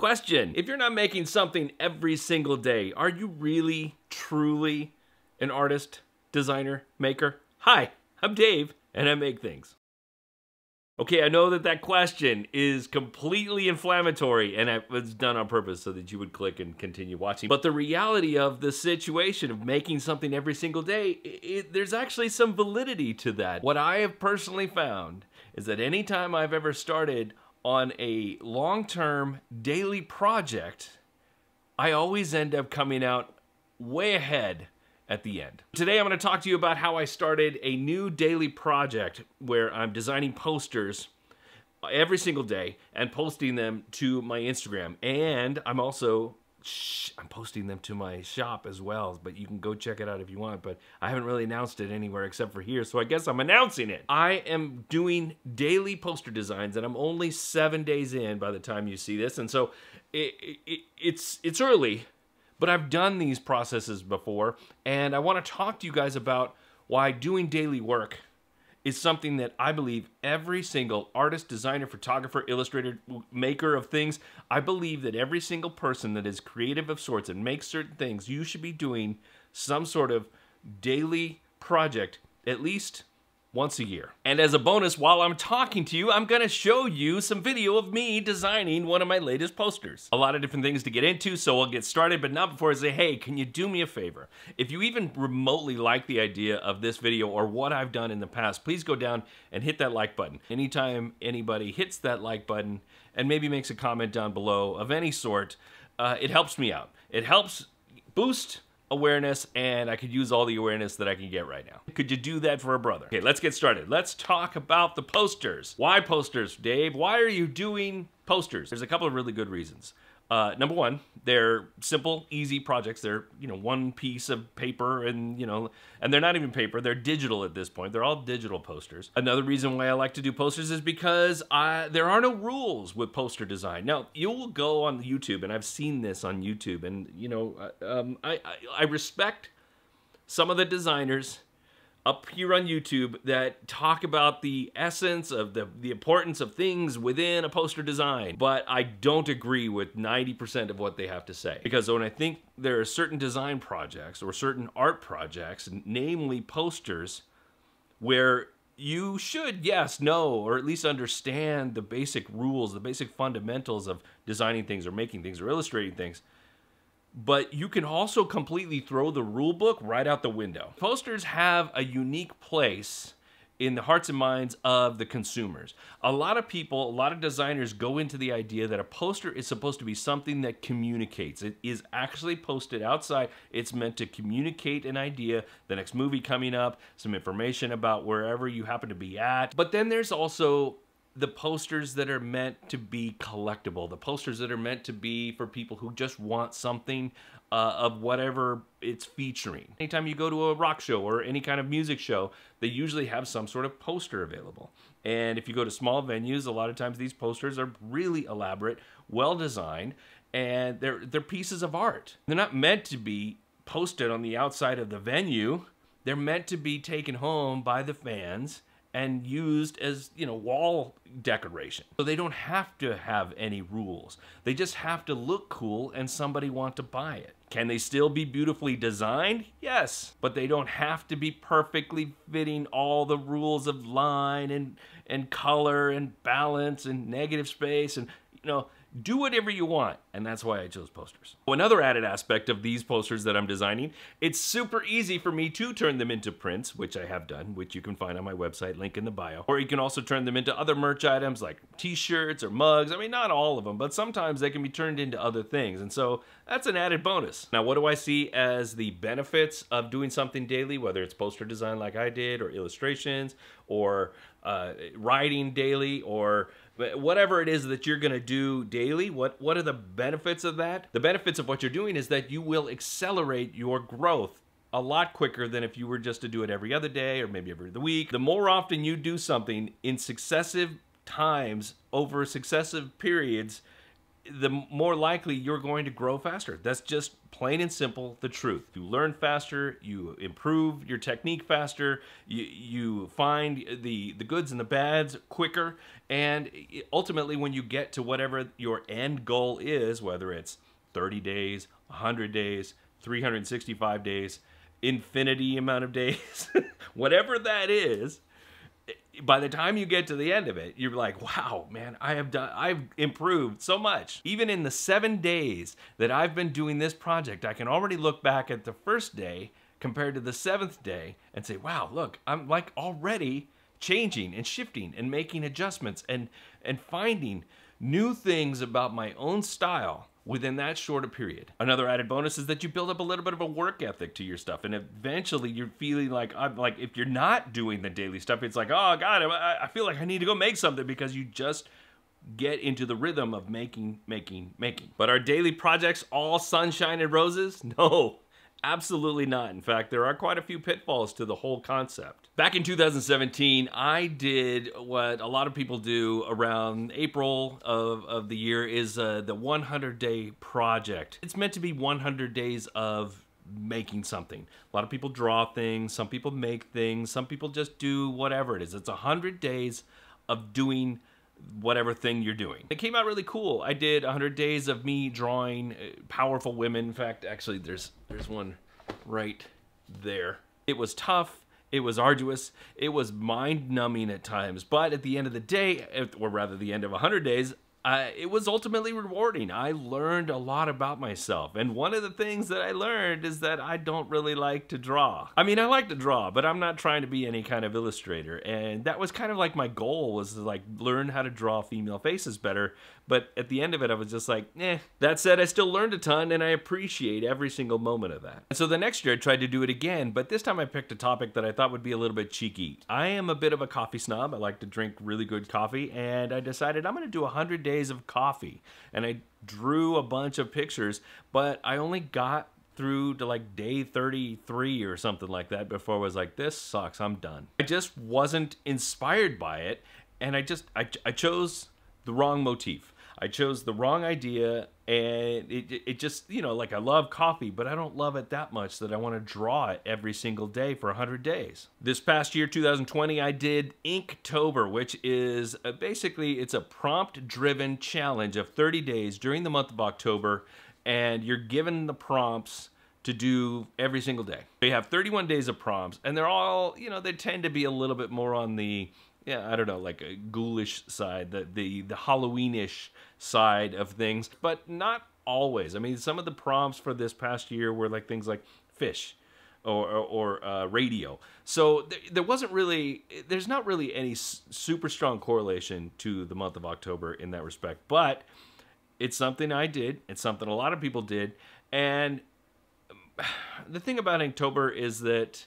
Question: if you're not making something every single day, are you really, truly an artist, designer, maker? Hi, I'm Dave, and I make things. Okay, I know that question is completely inflammatory, and it was done on purpose so that you would click and continue watching. But the reality of the situation of making something every single day, there's actually some validity to that. What I have personally found is that anytime I've ever started on a long-term daily project, I always end up coming out way ahead at the end. Today I'm going to talk to you about how I started a new daily project where I'm designing posters every single day and posting them to my Instagram. And I'm also I'm posting them to my shop as well, but you can go check it out if you want, but I haven't really announced it anywhere except for here, so I guess I'm announcing it. I am doing daily poster designs, and I'm only 7 days in by the time you see this, and so it's early, but I've done these processes before, and I want to talk to you guys about why doing daily work is something that I believe every single artist, designer, photographer, illustrator, maker of things, I believe that every single person that is creative of sorts and makes certain things, you should be doing some sort of daily project at least once a year. And as a bonus, while I'm talking to you, I'm gonna show you some video of me designing one of my latest posters. A lot of different things to get into, so we'll get started, but not before I say, hey, can you do me a favor? If you even remotely like the idea of this video or what I've done in the past, please go down and hit that like button. Anytime anybody hits that like button and maybe makes a comment down below of any sort, it helps me out. It helps boost awareness, and I could use all the awareness that I can get right now. Could you do that for a brother? Okay, let's get started. Let's talk about the posters. Why posters, Dave? Why are you doing posters? There's a couple of really good reasons. Number one, they're simple, easy projects. They're, one piece of paper and, and they're not even paper. They're digital at this point. They're all digital posters. Another reason why I like to do posters is because there are no rules with poster design. Now, you'll go on YouTube, and I've seen this on YouTube, and, I respect some of the designers up here on YouTube that talk about the essence of the importance of things within a poster design, but I don't agree with 90% of what they have to say. Because when I think there are certain design projects or certain art projects, namely posters, where you should, yes, know, or at least understand the basic rules, the basic fundamentals of designing things or making things or illustrating things, but you can also completely throw the rule book right out the window. Posters have a unique place in the hearts and minds of the consumers. A lot of people, a lot of designers go into the idea that a poster is supposed to be something that communicates. It is actually posted outside. It's meant to communicate an idea, the next movie coming up, some information about wherever you happen to be at. But then there's also the posters that are meant to be collectible, the posters that are meant to be for people who just want something of whatever it's featuring. Anytime you go to a rock show or any kind of music show, they usually have some sort of poster available. And if you go to small venues, a lot of times these posters are really elaborate, well designed, and they're pieces of art. They're not meant to be posted on the outside of the venue. They're meant to be taken home by the fans and used as, wall decoration. So they don't have to have any rules. They just have to look cool and somebody want to buy it. Can they still be beautifully designed? Yes, but they don't have to be perfectly fitting all the rules of line and color and balance and negative space and, do whatever you want, and that's why I chose posters. Another added aspect of these posters that I'm designing, it's super easy for me to turn them into prints, which I have done, which you can find on my website, link in the bio. Or you can also turn them into other merch items like t-shirts or mugs. I mean, not all of them, but sometimes they can be turned into other things, and so that's an added bonus. Now, what do I see as the benefits of doing something daily, whether it's poster design like I did, or illustrations, or writing daily, or whatever it is that you're gonna do daily? What are the benefits of that? The benefits of what you're doing is that you will accelerate your growth a lot quicker than if you were just to do it every other day or maybe every other week. The more often you do something in successive times over successive periods, the more likely you're going to grow faster. That's just plain and simple the truth. You learn faster, you improve your technique faster, you find the goods and the bads quicker, and ultimately when you get to whatever your end goal is, whether it's 30 days, 100 days, 365 days, infinity amount of days, whatever that is, by the time you get to the end of it, you're like, wow, man, I've improved so much. Even in the 7 days that I've been doing this project, I can already look back at the first day compared to the 7th day and say, wow, look, I'm like already changing and shifting and making adjustments and finding new things about my own style within that shorter period. Another added bonus is that you build up a little bit of a work ethic to your stuff, and eventually you're feeling like, if you're not doing the daily stuff, it's like, oh God, I feel like I need to go make something, because you just get into the rhythm of making. But are daily projects all sunshine and roses? No. Absolutely not. In fact, there are quite a few pitfalls to the whole concept. Back in 2017, I did what a lot of people do around April of the year, is the 100-day project. It's meant to be 100 days of making something. A lot of people draw things, some people make things, some people just do whatever it is. It's 100 days of doing whatever thing you're doing. It came out really cool. I did 100 days of me drawing powerful women. In fact, actually, there's one right there. It was tough. It was arduous. It was mind-numbing at times. But at the end of the day, or rather the end of 100 days, it was ultimately rewarding. I learned a lot about myself. And one of the things that I learned is that I don't really like to draw. I mean, I like to draw, but I'm not trying to be any kind of illustrator. And that was kind of like my goal, was to like learn how to draw female faces better. But at the end of it, I was just like, eh. That said, I still learned a ton, and I appreciate every single moment of that. And so the next year I tried to do it again, but this time I picked a topic that I thought would be a little bit cheeky. I am a bit of a coffee snob. I like to drink really good coffee, and I decided I'm gonna do 100 days of coffee. And I drew a bunch of pictures, but I only got through to like day 33 or something like that before I was like, this sucks, I'm done. I just wasn't inspired by it, and I chose the wrong motif. I chose the wrong idea, and it just, you know, like I love coffee, but I don't love it that much that I want to draw it every single day for 100 days. This past year, 2020, I did Inktober, which is basically, it's a prompt-driven challenge of 30 days during the month of October, and you're given the prompts to do every single day. You have 31 days of prompts, and they're all, you know, they tend to be a little bit more on the, yeah, I don't know, like a ghoulish side, the Halloween-ish side of things, but not always. I mean, some of the prompts for this past year were like things like fish or radio. So there wasn't really, there's not really any super strong correlation to the month of October in that respect, but it's something I did. It's something a lot of people did. And the thing about Inktober is that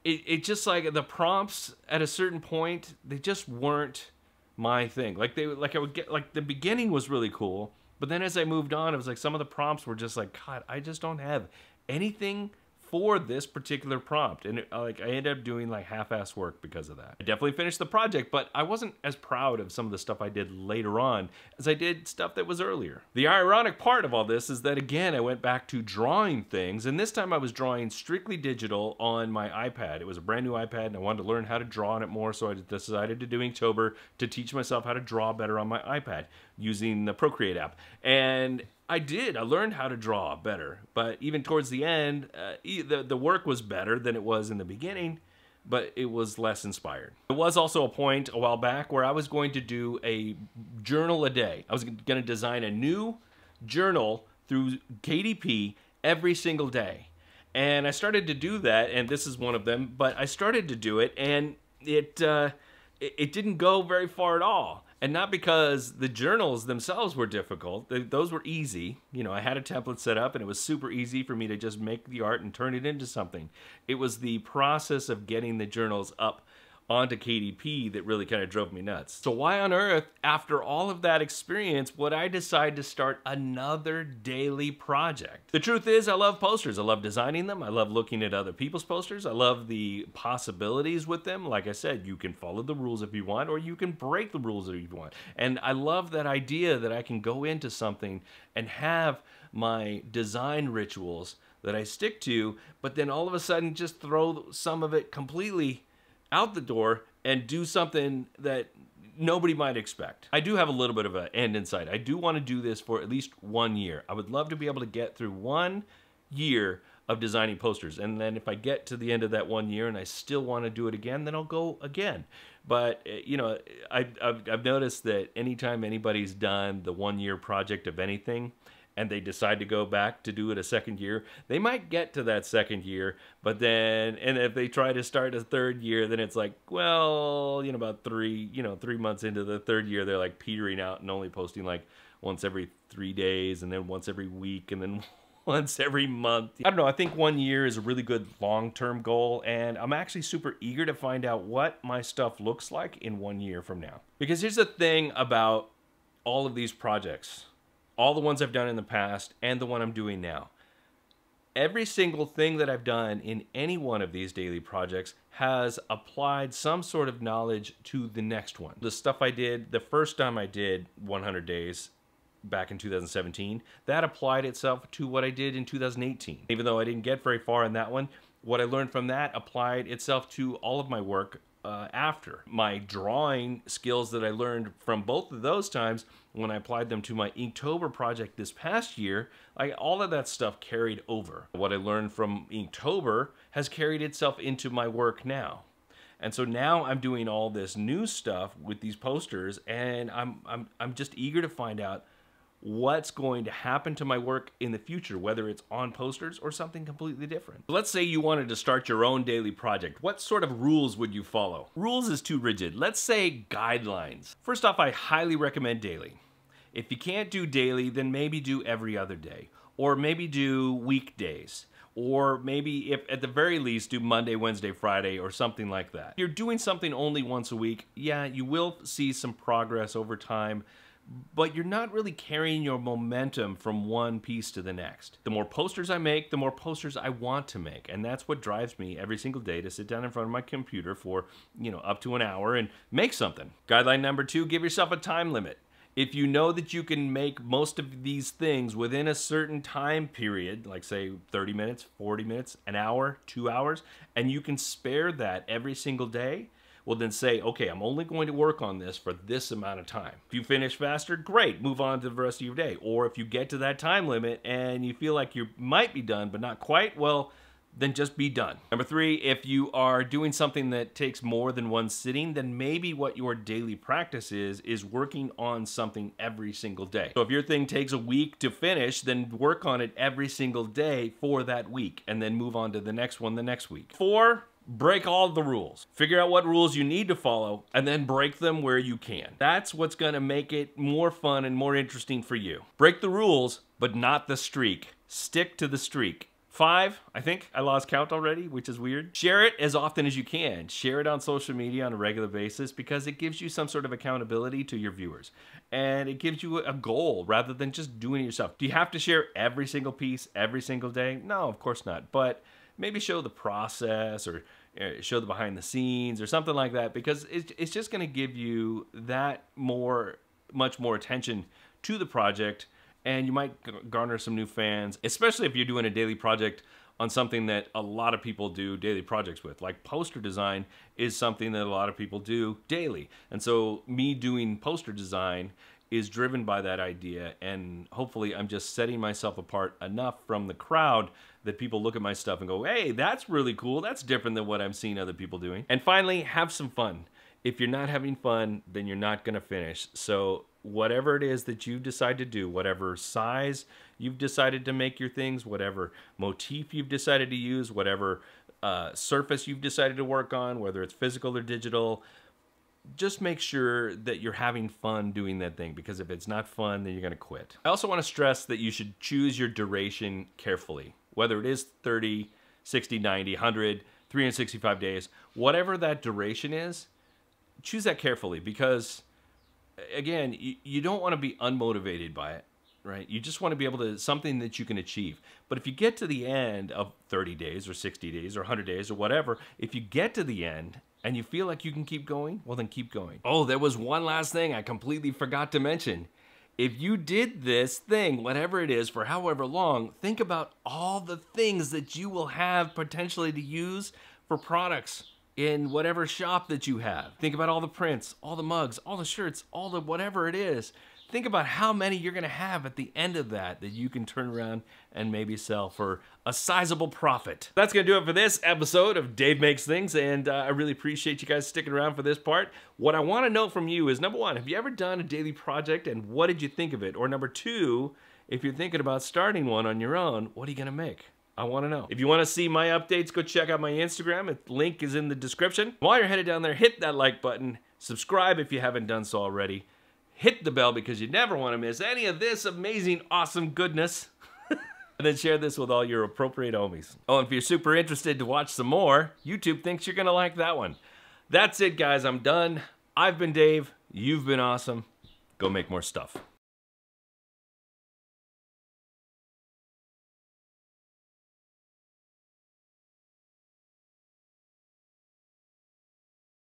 it just, like, the prompts at a certain point, they just weren't my thing. Like I would get, like, the beginning was really cool, but then as I moved on, it was like some of the prompts were just like, God, I just don't have anything for this particular prompt, and I ended up doing like half-ass work because of that. I definitely finished the project, but I wasn't as proud of some of the stuff I did later on as I did stuff that was earlier. The ironic part of all this is that, again, I went back to drawing things, and this time I was drawing strictly digital on my iPad. It was a brand new iPad, and I wanted to learn how to draw on it more, so I decided to do Inktober to teach myself how to draw better on my iPad using the Procreate app. And I did. I learned how to draw better, but even towards the end, the work was better than it was in the beginning, but it was less inspired. There was also a point a while back where I was going to do a journal a day. I was going to design a new journal through KDP every single day. And I started to do that, and this is one of them, but I started to do it, and it didn't go very far at all. And not because the journals themselves were difficult. Those were easy. You know, I had a template set up, and it was super easy for me to just make the art and turn it into something. It was the process of getting the journals up onto KDP that really kind of drove me nuts. So why on earth, after all of that experience, would I decide to start another daily project? The truth is, I love posters. I love designing them. I love looking at other people's posters. I love the possibilities with them. Like I said, you can follow the rules if you want, or you can break the rules if you want. And I love that idea that I can go into something and have my design rituals that I stick to, but then all of a sudden just throw some of it completely out the door and do something that nobody might expect. I do have a little bit of an end in sight. I do want to do this for at least 1 year. I would love to be able to get through 1 year of designing posters. And then if I get to the end of that 1 year and I still want to do it again, then I'll go again. But, you know, I've noticed that anytime anybody's done the 1 year project of anything, and they decide to go back to do it a second year, they might get to that second year, but then, and if they try to start a third year, then it's like, well, you know, about 3 months into the third year, they're like petering out and only posting like once every 3 days, and then once every week, and then once every month. I don't know, I think 1 year is a really good long-term goal, and I'm actually super eager to find out what my stuff looks like in 1 year from now. Because here's the thing about all of these projects, all the ones I've done in the past and the one I'm doing now. Every single thing that I've done in any one of these daily projects has applied some sort of knowledge to the next one. The stuff I did the first time I did 100 days back in 2017, that applied itself to what I did in 2018. Even though I didn't get very far in that one, what I learned from that applied itself to all of my work after. My drawing skills that I learned from both of those times, when I applied them to my Inktober project this past year, all of that stuff carried over. What I learned from Inktober has carried itself into my work now. And so now I'm doing all this new stuff with these posters, and I'm just eager to find out what's going to happen to my work in the future, whether it's on posters or something completely different. Let's say you wanted to start your own daily project. What sort of rules would you follow? Rules is too rigid. Let's say guidelines. First off, I highly recommend daily. If you can't do daily, then maybe do every other day, or maybe do weekdays, or maybe, if at the very least, do Monday, Wednesday, Friday, or something like that. If you're doing something only once a week, yeah, you will see some progress over time, but you're not really carrying your momentum from one piece to the next. The more posters I make, the more posters I want to make, and that's what drives me every single day to sit down in front of my computer for, you know, up to an hour and make something. Guideline number 2, give yourself a time limit. If you know that you can make most of these things within a certain time period, like say 30 minutes, 40 minutes, an hour, 2 hours, and you can spare that every single day, well then say, okay, I'm only going to work on this for this amount of time. If you finish faster, great, move on to the rest of your day. Or if you get to that time limit and you feel like you might be done, but not quite, well, then just be done. Number 3, if you are doing something that takes more than one sitting, then maybe what your daily practice is working on something every single day. So if your thing takes a week to finish, then work on it every single day for that week, and then move on to the next one the next week. 4, break all the rules. Figure out what rules you need to follow, and then break them where you can. That's what's gonna make it more fun and more interesting for you. Break the rules, but not the streak. Stick to the streak. 5, I think I lost count already, which is weird. Share it as often as you can. Share it on social media on a regular basis, because it gives you some sort of accountability to your viewers. And it gives you a goal rather than just doing it yourself. Do you have to share every single piece every single day? No, of course not. But maybe show the process, or show the behind the scenes or something like that, because it's just gonna give you that much more attention to the project, and you might garner some new fans, especially if you're doing a daily project on something that a lot of people do daily projects with. Like poster design is something that a lot of people do daily. And so me doing poster design is driven by that idea, and hopefully I'm just setting myself apart enough from the crowd that people look at my stuff and go, hey, that's really cool, that's different than what I'm seeing other people doing. And finally, have some fun. If you're not having fun, then you're not gonna finish. So whatever it is that you decide to do, whatever size you've decided to make your things, whatever motif you've decided to use, whatever surface you've decided to work on, whether it's physical or digital, just make sure that you're having fun doing that thing, because if it's not fun, then you're gonna quit. I also wanna stress that you should choose your duration carefully, whether it is 30, 60, 90, 100, 365 days, whatever that duration is, choose that carefully because, again, you don't want to be unmotivated by it, right? You just want to be able to, something that you can achieve. But if you get to the end of 30 days or 60 days or 100 days or whatever, if you get to the end and you feel like you can keep going, well, then keep going. Oh, there was one last thing I completely forgot to mention. If you did this thing, whatever it is, for however long, think about all the things that you will have potentially to use for products in whatever shop that you have. Think about all the prints, all the mugs, all the shirts, all the whatever it is. Think about how many you're gonna have at the end of that you can turn around and maybe sell for a sizable profit. That's gonna do it for this episode of Dave Makes Things, and I really appreciate you guys sticking around for this part. What I wanna know from you is, number one, have you ever done a daily project and what did you think of it? Or number two, if you're thinking about starting one on your own, what are you gonna make? I want to know. If you want to see my updates, go check out my Instagram. The link is in the description. While you're headed down there, hit that like button. Subscribe if you haven't done so already. Hit the bell because you never want to miss any of this amazing, awesome goodness. And then share this with all your appropriate homies. Oh, and if you're super interested to watch some more, YouTube thinks you're going to like that one. That's it, guys. I'm done. I've been Dave. You've been awesome. Go make more stuff.